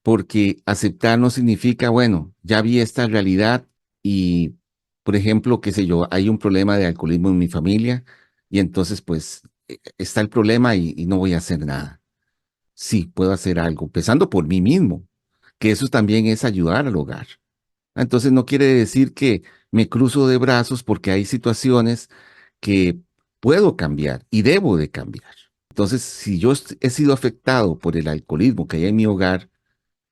porque aceptar no significa, bueno, ya vi esta realidad y, por ejemplo, qué sé yo, hay un problema de alcoholismo en mi familia y entonces pues está el problema y no voy a hacer nada. Sí, puedo hacer algo, empezando por mí mismo, que eso también es ayudar al hogar. Entonces no quiere decir que me cruzo de brazos porque hay situaciones que puedo cambiar y debo de cambiar. Entonces, si yo he sido afectado por el alcoholismo que hay en mi hogar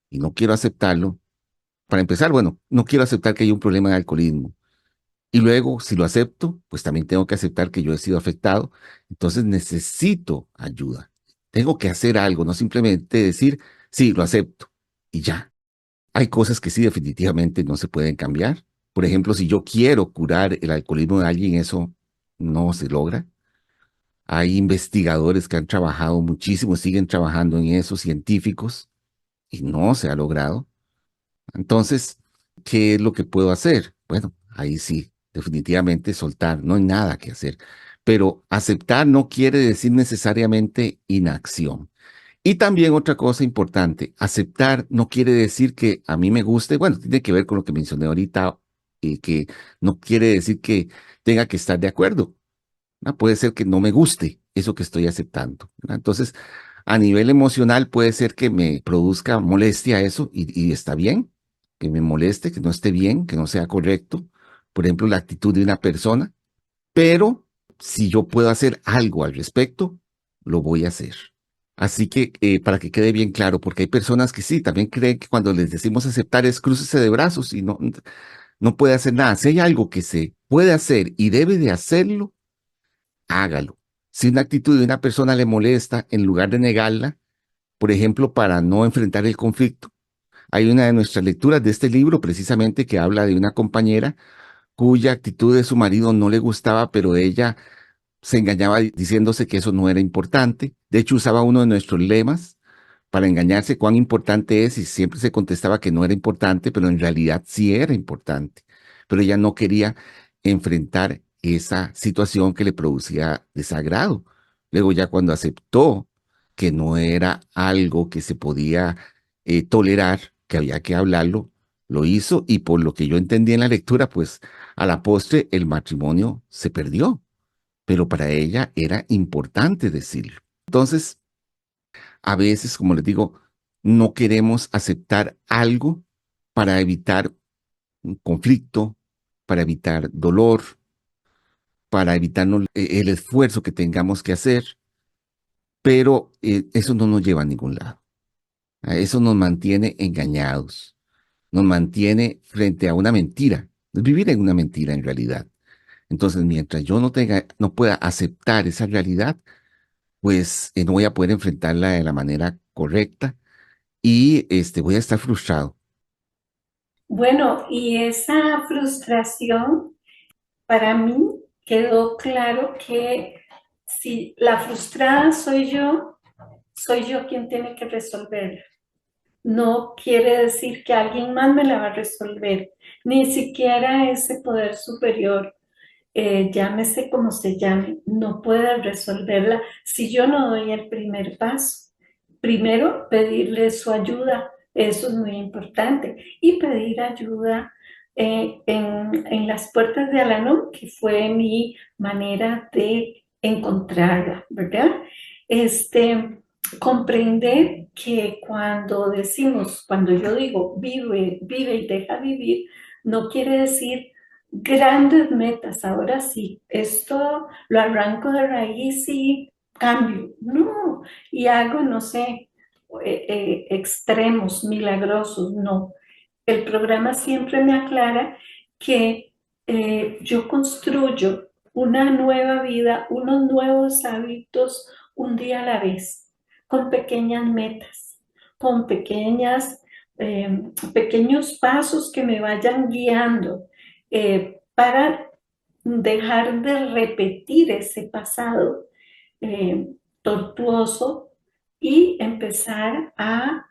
y no quiero aceptarlo, para empezar, bueno, no quiero aceptar que hay un problema de alcoholismo. Y luego, si lo acepto, pues también tengo que aceptar que yo he sido afectado. Entonces necesito ayuda. Tengo que hacer algo, no simplemente decir, sí, lo acepto y ya. Hay cosas que sí definitivamente no se pueden cambiar. Por ejemplo, si yo quiero curar el alcoholismo de alguien, eso no se logra. Hay investigadores que han trabajado muchísimo, siguen trabajando en eso, científicos, y no se ha logrado. Entonces, ¿qué es lo que puedo hacer? Bueno, ahí sí, definitivamente soltar, no hay nada que hacer. Pero aceptar no quiere decir necesariamente inacción. Y también otra cosa importante, aceptar no quiere decir que a mí me guste, bueno, tiene que ver con lo que mencioné ahorita, que no quiere decir que tenga que estar de acuerdo, ¿no? Puede ser que no me guste eso que estoy aceptando, ¿no? Entonces, a nivel emocional puede ser que me produzca molestia eso y está bien, que me moleste, que no esté bien, que no sea correcto, por ejemplo, la actitud de una persona, pero si yo puedo hacer algo al respecto, lo voy a hacer. Así que para que quede bien claro, porque hay personas que sí, también creen que cuando les decimos aceptar es crúcese de brazos y no puede hacer nada. Si hay algo que se puede hacer y debe de hacerlo, hágalo. Si una actitud de una persona le molesta, en lugar de negarla, por ejemplo, para no enfrentar el conflicto, hay una de nuestras lecturas de este libro precisamente que habla de una compañera cuya actitud de su marido no le gustaba, pero ella se engañaba diciéndose que eso no era importante. De hecho, usaba uno de nuestros lemas para engañarse cuán importante es y siempre se contestaba que no era importante, pero en realidad sí era importante. Pero ella no quería enfrentar esa situación que le producía desagrado. Luego ya cuando aceptó que no era algo que se podía tolerar, que había que hablarlo, lo hizo y por lo que yo entendí en la lectura, pues a la postre el matrimonio se perdió, pero para ella era importante decirlo. Entonces, a veces, como les digo, no queremos aceptar algo para evitar un conflicto, para evitar dolor, para evitarnos el esfuerzo que tengamos que hacer. pero eso no nos lleva a ningún lado. Eso nos mantiene engañados, nos mantiene frente a una mentira, es vivir en una mentira en realidad. Entonces, mientras yo no pueda aceptar esa realidad, pues no voy a poder enfrentarla de la manera correcta y voy a estar frustrado. Bueno, y esa frustración, para mí quedó claro que si la frustrada soy yo quien tiene que resolverla. No quiere decir que alguien más me la va a resolver, ni siquiera ese poder superior, llámese como se llame, no puede resolverla si yo no doy el primer paso. Primero, pedirle su ayuda, eso es muy importante, y pedir ayuda en las puertas de Al-Anon, que fue mi manera de encontrarla, ¿verdad? Comprender que cuando yo digo vive, vive y deja vivir, no quiere decir grandes metas. Ahora sí, esto lo arranco de raíz y cambio. No, y hago, no sé, extremos, milagrosos, no. El programa siempre me aclara que yo construyo una nueva vida, unos nuevos hábitos un día a la vez, con pequeñas metas, con pequeños pasos que me vayan guiando para dejar de repetir ese pasado eh, tortuoso y empezar a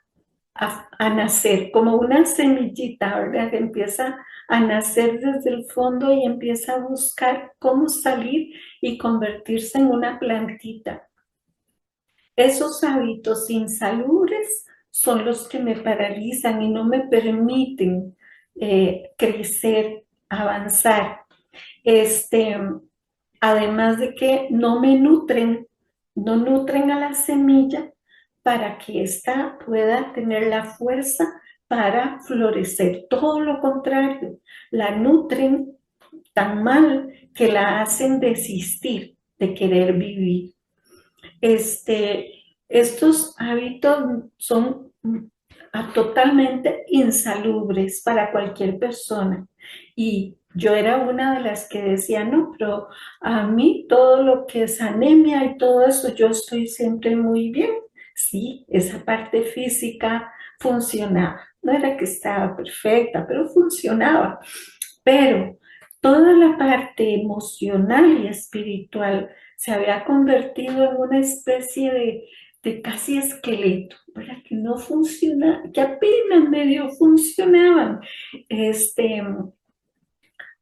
nacer, como una semillita, ¿verdad? Que empieza a nacer desde el fondo y empieza a buscar cómo salir y convertirse en una plantita. Esos hábitos insalubres son los que me paralizan y no me permiten crecer, avanzar. Además de que no nutren a la semilla para que ésta pueda tener la fuerza para florecer. Todo lo contrario, la nutren tan mal que la hacen desistir de querer vivir. Estos hábitos son totalmente insalubres para cualquier persona. Y yo era una de las que decía, no, pero a mí todo lo que es anemia y todo eso, yo estoy siempre muy bien. Sí, esa parte física funcionaba. No era que estaba perfecta, pero funcionaba. Pero toda la parte emocional y espiritual se había convertido en una especie de casi esqueleto, ¿verdad? Que no funciona, que apenas medio funcionaban,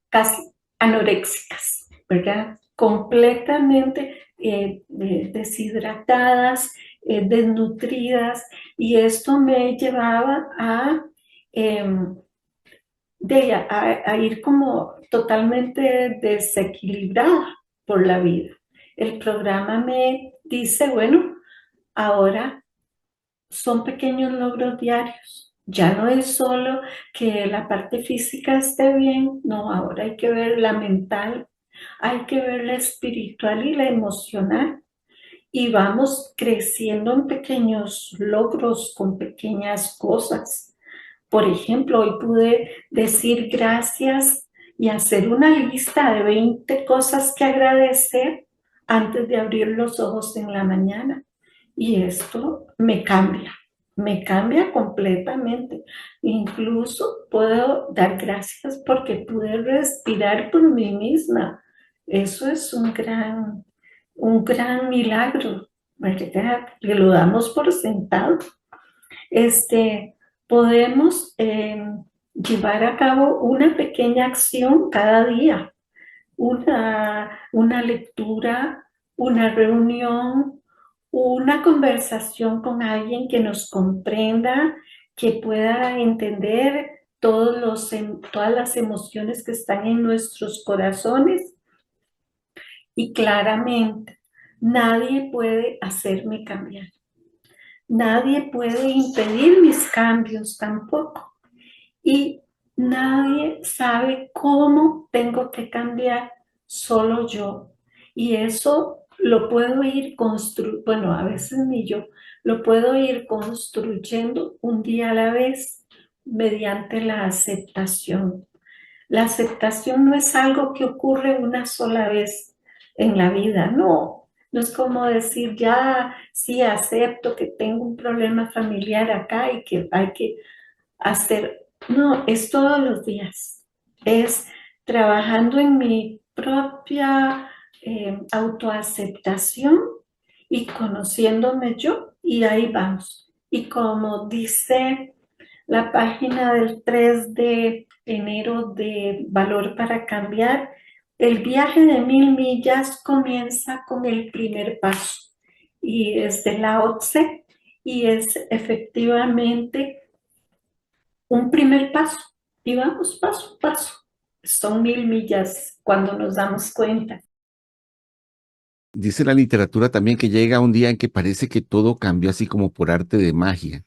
casi anoréxicas, ¿verdad? Completamente deshidratadas, desnutridas, y esto me llevaba a ir como totalmente desequilibrada por la vida. El programa me dice, bueno, ahora son pequeños logros diarios. Ya no es solo que la parte física esté bien, no, ahora hay que ver la mental, hay que ver la espiritual y la emocional. Y vamos creciendo en pequeños logros, con pequeñas cosas. Por ejemplo, hoy pude decir gracias y hacer una lista de 20 cosas que agradecer antes de abrir los ojos en la mañana. Y esto me cambia completamente. Incluso puedo dar gracias porque pude respirar por mí misma. Eso es un gran milagro, ¿verdad? Que lo damos por sentado. Podemos llevar a cabo una pequeña acción cada día, una lectura, una reunión, una conversación con alguien que nos comprenda, que pueda entender todas las emociones que están en nuestros corazones. Y claramente, nadie puede hacerme cambiar. Nadie puede impedir mis cambios tampoco. Y nadie sabe cómo tengo que cambiar, solo yo. Y eso lo puedo ir construyendo, bueno, a veces ni yo, lo puedo ir construyendo un día a la vez mediante la aceptación. La aceptación no es algo que ocurre una sola vez en la vida, no. No es como decir, ya, sí, acepto que tengo un problema familiar acá y que hay que hacer. No, es todos los días. Es trabajando en mi propia autoaceptación y conociéndome yo, y ahí vamos. Y como dice la página del 3 de enero de Valor para Cambiar, el viaje de 1000 millas comienza con el primer paso. Y es de Lao Tse, y es efectivamente un primer paso. Y vamos paso a paso. Son 1000 millas cuando nos damos cuenta. Dice la literatura también que llega un día en que parece que todo cambió así como por arte de magia,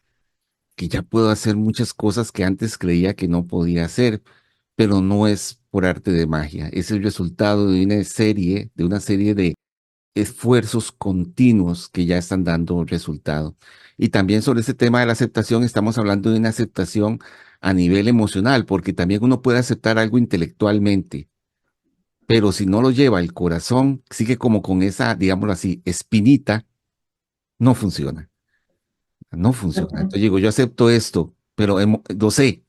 que ya puedo hacer muchas cosas que antes creía que no podía hacer, pero no es por arte de magia, es el resultado de una serie de esfuerzos continuos que ya están dando resultado. Y también sobre ese tema de la aceptación, estamos hablando de una aceptación a nivel emocional, porque también uno puede aceptar algo intelectualmente, pero si no lo lleva el corazón, sigue como con esa, digámoslo así, espinita, no funciona, no funciona. Entonces digo, yo acepto esto, pero lo sé,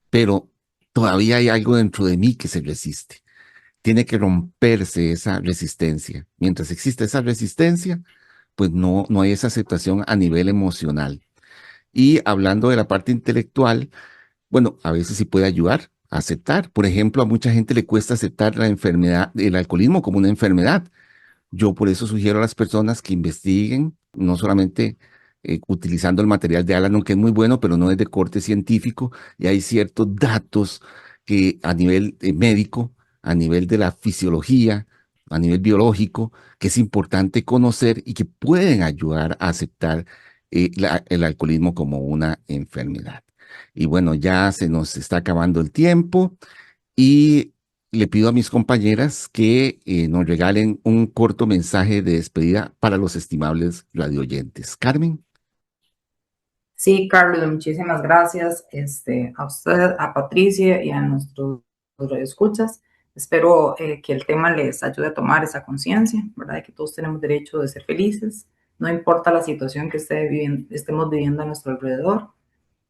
pero todavía hay algo dentro de mí que se resiste. Tiene que romperse esa resistencia. Mientras existe esa resistencia, pues no hay esa aceptación a nivel emocional. Y hablando de la parte intelectual, bueno, a veces sí puede ayudar a aceptar. Por ejemplo, a mucha gente le cuesta aceptar la enfermedad, el alcoholismo como una enfermedad. Yo por eso sugiero a las personas que investiguen, no solamente utilizando el material de Al-Anon, que es muy bueno, pero no es de corte científico, y hay ciertos datos que a nivel médico, a nivel de la fisiología, a nivel biológico, que es importante conocer y que pueden ayudar a aceptar el alcoholismo como una enfermedad. Y bueno, ya se nos está acabando el tiempo. Y le pido a mis compañeras que nos regalen un corto mensaje de despedida para los estimables radioyentes. Carmen. Sí, Carlos, muchísimas gracias a usted, a Patricia y a nuestros escuchas. Espero que el tema les ayude a tomar esa conciencia, ¿verdad? De que todos tenemos derecho de ser felices, no importa la situación que estemos viviendo a nuestro alrededor.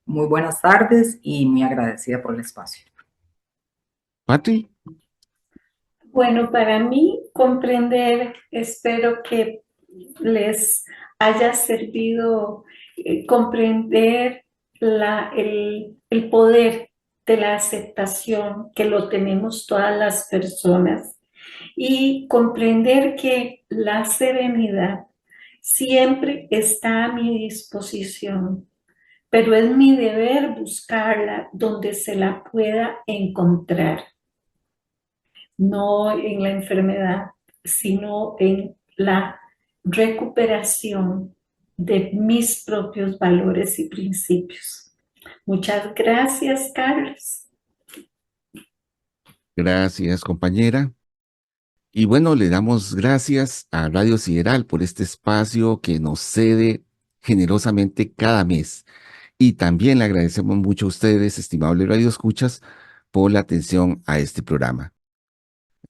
Muy buenas tardes y muy agradecida por el espacio. Patri. Bueno, para mí comprender, espero que les haya servido comprender el poder de la aceptación que lo tenemos todas las personas, y comprender que la serenidad siempre está a mi disposición, pero es mi deber buscarla donde se la pueda encontrar, no en la enfermedad, sino en la recuperación de mis propios valores y principios. Muchas gracias, Carlos. Gracias, compañera. Y bueno, le damos gracias a Radio Sideral por este espacio que nos cede generosamente cada mes. Y también le agradecemos mucho a ustedes, estimables radioescuchas, por la atención a este programa.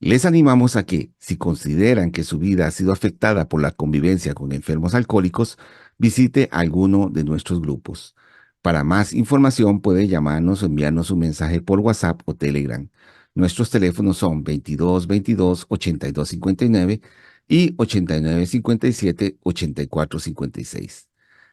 Les animamos a que, si consideran que su vida ha sido afectada por la convivencia con enfermos alcohólicos, visite alguno de nuestros grupos. Para más información puede llamarnos o enviarnos un mensaje por WhatsApp o Telegram. Nuestros teléfonos son 22 22 82 59 y 89 57 84 56.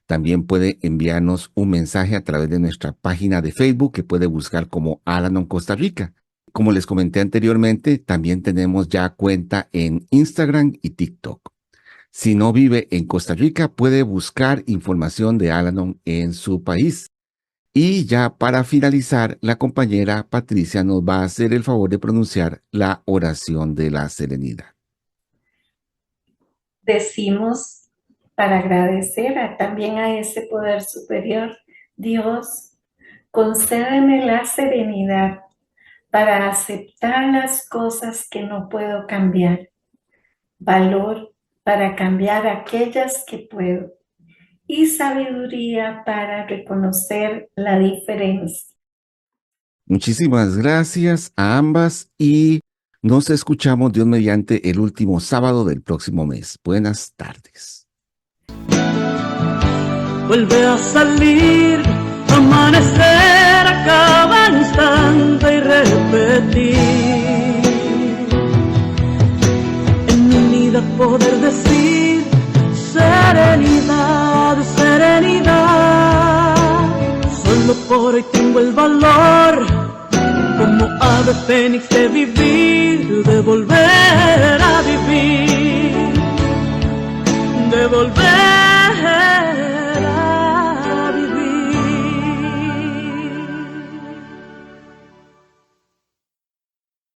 También puede enviarnos un mensaje a través de nuestra página de Facebook, que puede buscar como Al-Anon Costa Rica. Como les comenté anteriormente, también tenemos ya cuenta en Instagram y TikTok. Si no vive en Costa Rica, puede buscar información de Al-Anon en su país. Y ya para finalizar, la compañera Patricia nos va a hacer el favor de pronunciar la oración de la serenidad. Decimos, para agradecer también a ese poder superior: Dios, concédeme la serenidad para aceptar las cosas que no puedo cambiar, valor para cambiar aquellas que puedo y sabiduría para reconocer la diferencia. Muchísimas gracias a ambas y nos escuchamos Dios mediante el último sábado del próximo mes. Buenas tardes. Vuelve a salir, amanecer a cada instante y repetir. En mi vida poder decir serenidad, serenidad. Solo por hoy tengo el valor, como ave fénix, de vivir, de volver a vivir, de volver